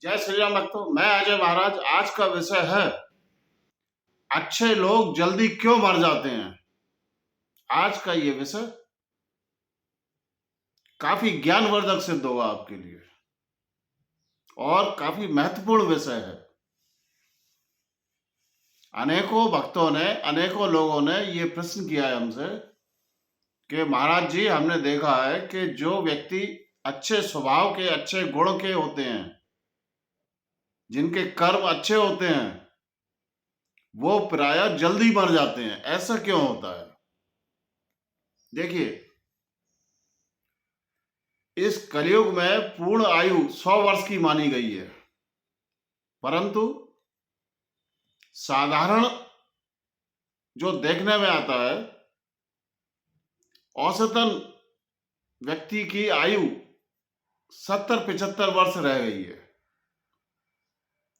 जय श्री राम भक्तों। मैं अजय महाराज। आज का विषय है अच्छे लोग जल्दी क्यों मर जाते हैं। आज का ये विषय काफी ज्ञानवर्धक सिद्ध होगा आपके लिए और काफी महत्वपूर्ण विषय है। अनेकों भक्तों ने, अनेकों लोगों ने ये प्रश्न किया है हमसे कि महाराज जी, हमने देखा है कि जो व्यक्ति अच्छे स्वभाव के, अच्छे गुण के होते हैं, जिनके कर्म अच्छे होते हैं, वो प्रायः जल्दी मर जाते हैं। ऐसा क्यों होता है? देखिए, इस कलयुग में पूर्ण आयु 100 वर्ष की मानी गई है, परंतु साधारण जो देखने में आता है, औसतन व्यक्ति की आयु 70-75 वर्ष रह गई है,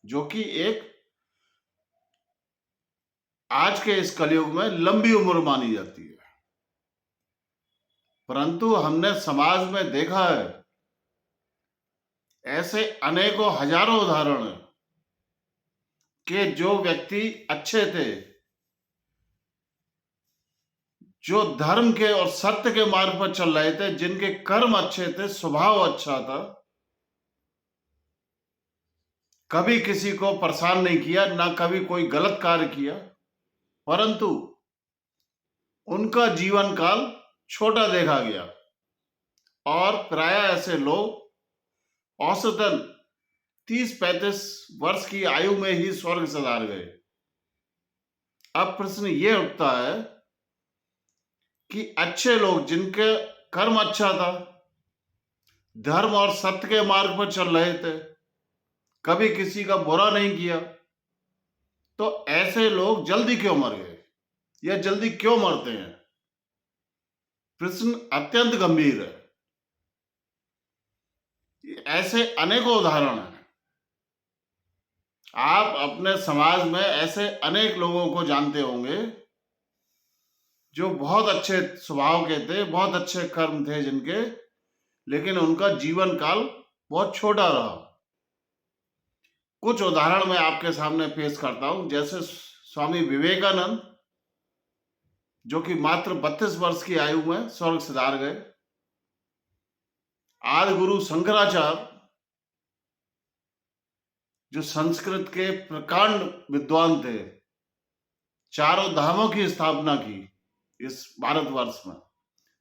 जो कि एक आज के इस कलयुग में लंबी उम्र मानी जाती है। परंतु हमने समाज में देखा है, ऐसे अनेकों हजारों उदाहरण हैं कि जो व्यक्ति अच्छे थे, जो धर्म के और सत्य के मार्ग पर चल रहे थे, जिनके कर्म अच्छे थे, स्वभाव अच्छा था, कभी किसी को परेशान नहीं किया, ना कभी कोई गलत कार्य किया, परंतु उनका जीवन काल छोटा देखा गया और प्रायः ऐसे लोग औसतन 30-35 वर्ष की आयु में ही स्वर्ग सिधार गए। अब प्रश्न ये उठता है कि अच्छे लोग, जिनके कर्म अच्छा था, धर्म और सत्य के मार्ग पर चल रहे थे, कभी किसी का बुरा नहीं किया, तो ऐसे लोग जल्दी क्यों मर गए या जल्दी क्यों मरते हैं? प्रश्न अत्यंत गंभीर है। ऐसे अनेकों उदाहरण हैं। आप अपने समाज में ऐसे अनेक लोगों को जानते होंगे जो बहुत अच्छे स्वभाव के थे, बहुत अच्छे कर्म थे जिनके, लेकिन उनका जीवन काल बहुत छोटा रहा। कुछ उदाहरण मैं आपके सामने पेश करता हूं। जैसे स्वामी विवेकानंद, जो कि मात्र 32 वर्ष की आयु में स्वर्ग सिधार गए। आदि गुरु शंकराचार्य, जो संस्कृत के प्रकांड विद्वान थे, चारों धामों की स्थापना की इस भारतवर्ष में,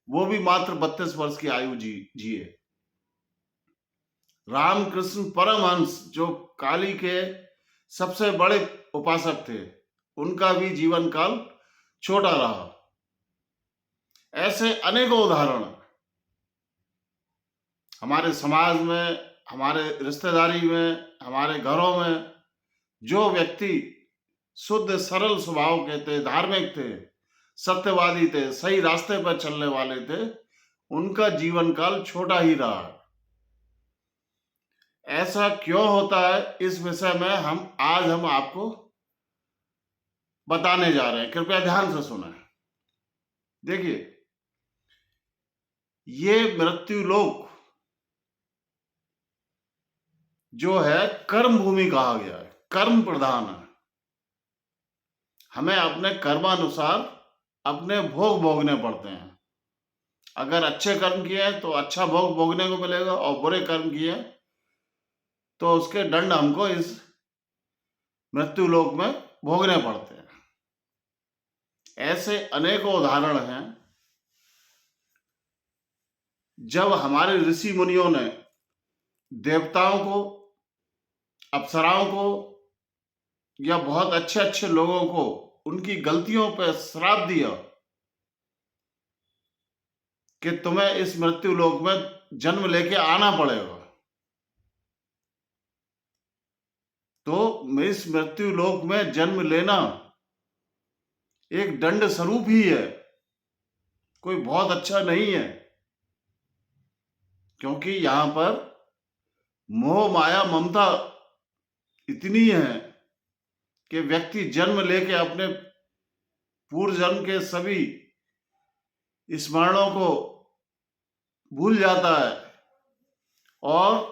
वो भी मात्र 32 वर्ष की आयु जिए। रामकृष्ण परमहंस, जो काली के सबसे बड़े उपासक थे, उनका भी जीवन काल छोटा रहा। ऐसे अनेकों उदाहरण हमारे समाज में, हमारे रिश्तेदारी में, हमारे घरों में, जो व्यक्ति शुद्ध सरल स्वभाव के थे, धार्मिक थे, सत्यवादी थे, सही रास्ते पर चलने वाले थे, उनका जीवन काल छोटा ही रहा है। ऐसा क्यों होता है, इस विषय में आज हम आपको बताने जा रहे हैं। कृपया ध्यान से सुनें। देखिए, ये मृत्यु लोक जो है, कर्म भूमि कहा गया है, कर्म प्रधान है। हमें अपने कर्मानुसार अपने भोग भोगने पड़ते हैं। अगर अच्छे कर्म किए हैं तो अच्छा भोग भोगने को मिलेगा, और बुरे कर्म किए हैं तो उसके दंड हमको इस मृत्यु लोक में भोगने पड़ते हैं। ऐसे अनेकों उदाहरण हैं। जब हमारे ऋषि मुनियों ने देवताओं को, अप्सराओं को, या बहुत अच्छे अच्छे लोगों को उनकी गलतियों पर श्राप दिया कि तुम्हें इस मृत्यु लोक में जन्म लेके आना पड़ेगा, तो इस मृत्यु लोक में जन्म लेना एक दंड स्वरूप ही है, कोई बहुत अच्छा नहीं है। क्योंकि यहां पर मोह माया ममता इतनी है कि व्यक्ति जन्म लेके अपने पूर्व जन्म के सभी स्मरणों को भूल जाता है और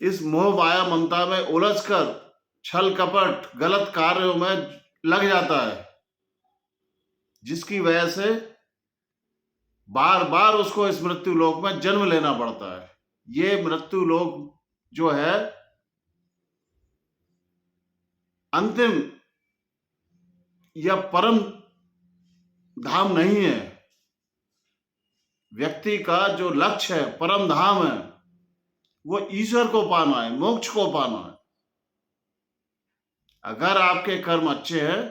इस मोह माया ममता में उलझकर छल कपट गलत कार्यों में लग जाता है, जिसकी वजह से बार बार उसको इस मृत्यु लोक में जन्म लेना पड़ता है। ये मृत्यु लोक जो है अंतिम या परम धाम नहीं है। व्यक्ति का जो लक्ष्य है, परम धाम है, वो ईश्वर को पाना है, मोक्ष को पाना है। अगर आपके कर्म अच्छे हैं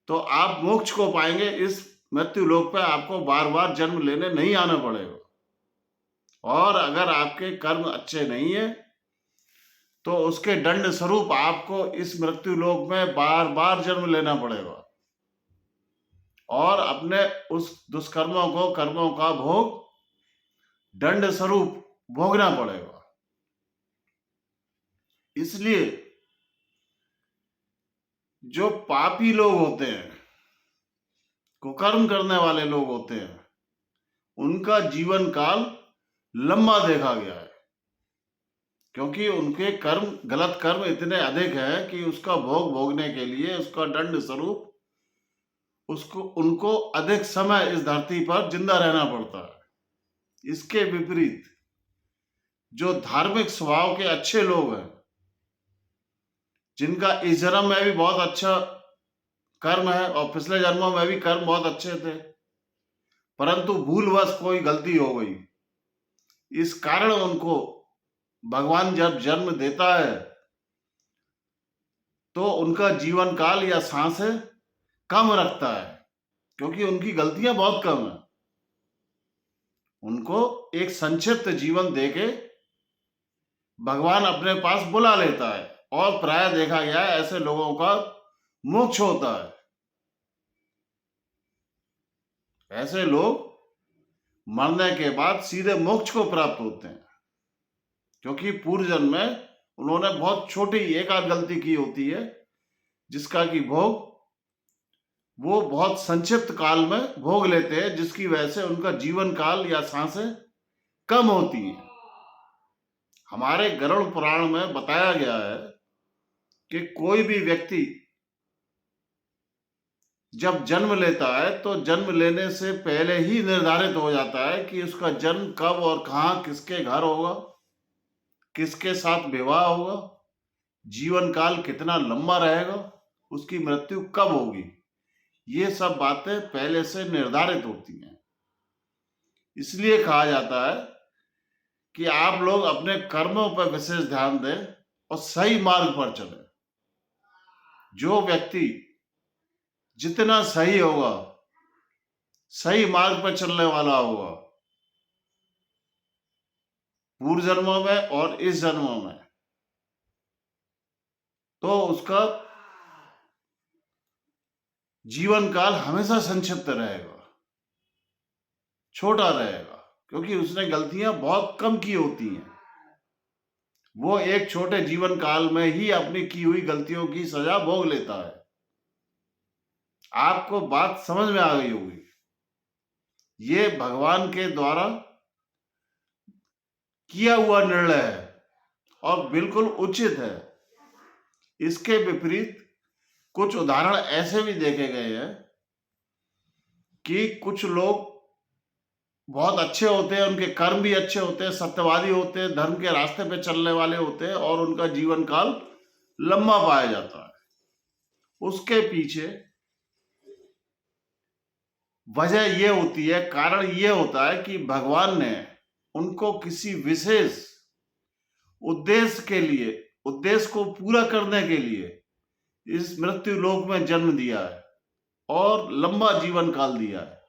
तो आप मोक्ष को पाएंगे। इस मृत्यु लोक पे आपको बार बार जन्म लेने नहीं आना पड़ेगा। और अगर आपके कर्म अच्छे नहीं है तो उसके दंड स्वरूप आपको इस मृत्यु लोक में बार बार जन्म लेना पड़ेगा और अपने उस दुष्कर्मों को, कर्मों का भोग दंड स्वरूप भोगना पड़ेगा। इसलिए जो पापी लोग होते हैं, कुकर्म करने वाले लोग होते हैं, उनका जीवन काल लंबा देखा गया है, क्योंकि उनके कर्म, गलत कर्म इतने अधिक है कि उसका भोग भोगने के लिए, उसका दंड स्वरूप उनको अधिक समय इस धरती पर जिंदा रहना पड़ता है। इसके विपरीत जो धार्मिक स्वभाव के अच्छे लोग हैं, जिनका इस जन्म में भी बहुत अच्छा कर्म है और पिछले जन्मों में भी कर्म बहुत अच्छे थे, परंतु भूलवश कोई गलती हो गई, इस कारण उनको भगवान जब जन्म देता है तो उनका जीवन काल या सांसें कम रखता है, क्योंकि उनकी गलतियां बहुत कम है। उनको एक संक्षिप्त जीवन देके भगवान अपने पास बुला लेता है और प्राय देखा गया है ऐसे लोगों का मोक्ष होता है। ऐसे लोग मरने के बाद सीधे मोक्ष को प्राप्त होते हैं, क्योंकि पूर्व जन्म में उन्होंने बहुत छोटी एक आध गलती की होती है, जिसका कि भोग वो बहुत संक्षिप्त काल में भोग लेते हैं, जिसकी वजह से उनका जीवन काल या सांसें कम होती हैं। हमारे गरुड़ पुराण में बताया गया है कि कोई भी व्यक्ति जब जन्म लेता है तो जन्म लेने से पहले ही निर्धारित हो जाता है कि उसका जन्म कब और कहां, किसके घर होगा, किसके साथ विवाह होगा, जीवन काल कितना लंबा रहेगा, उसकी मृत्यु कब होगी। ये सब बातें पहले से निर्धारित होती हैं। इसलिए कहा जाता है कि आप लोग अपने कर्मों पर विशेष ध्यान दें और सही मार्ग पर चलें। जो व्यक्ति जितना सही होगा, सही मार्ग पर चलने वाला होगा, पूर्व जन्मों में और इस जन्मों में, तो उसका जीवन काल हमेशा संक्षिप्त रहेगा, छोटा रहेगा, क्योंकि उसने गलतियां बहुत कम की होती हैं। वो एक छोटे जीवन काल में ही अपनी की हुई गलतियों की सजा भोग लेता है। आपको बात समझ में आ गई होगी। ये भगवान के द्वारा किया हुआ निर्णय है और बिल्कुल उचित है। इसके विपरीत कुछ उदाहरण ऐसे भी देखे गए हैं कि कुछ लोग बहुत अच्छे होते हैं, उनके कर्म भी अच्छे होते हैं, सत्यवादी होते हैं, धर्म के रास्ते पे चलने वाले होते हैं और उनका जीवन काल लंबा पाया जाता है। उसके पीछे वजह ये होती है, कारण ये होता है कि भगवान ने उनको किसी विशेष उद्देश्य के लिए, उद्देश्य को पूरा करने के लिए इस मृत्यु लोक में जन्म दिया है और लंबा जीवन काल दिया है,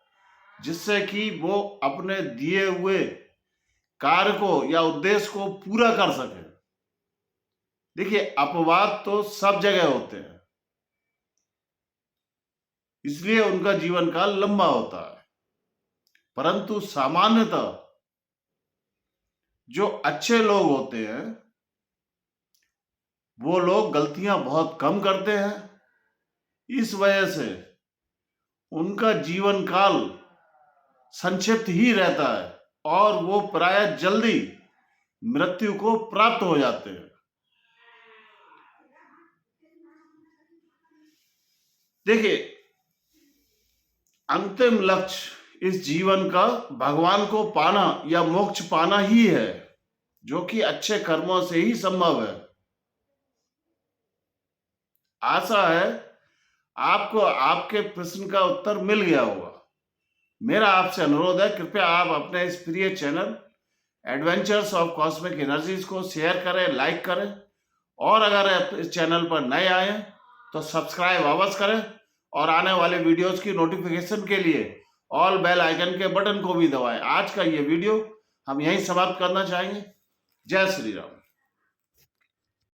जिससे कि वो अपने दिए हुए कार्य को या उद्देश्य को पूरा कर सके। देखिए, अपवाद तो सब जगह होते हैं, इसलिए उनका जीवन काल लंबा होता है, परंतु सामान्यतः जो अच्छे लोग होते हैं वो लोग गलतियां बहुत कम करते हैं। इस वजह से उनका जीवन काल संक्षिप्त ही रहता है और वो प्राय जल्दी मृत्यु को प्राप्त हो जाते हैं। देखिए, अंतिम लक्ष्य इस जीवन का भगवान को पाना या मोक्ष पाना ही है, जो कि अच्छे कर्मों से ही संभव है। आशा है आपको आपके प्रश्न का उत्तर मिल गया होगा। मेरा आपसे अनुरोध है, कृपया आप अपने इस प्रिय channel adventures of cosmic energies को शेयर करें, लाइक करें, और अगर आप इस चैनल पर नए आए तो सब्सक्राइब अवश्य करें, और आने वाले वीडियोस की नोटिफिकेशन के लिए ऑल बेल आइकन के बटन को भी दबाएं। आज का ये वीडियो हम यहीं समाप्त करना चाहेंगे। जय श्री राम।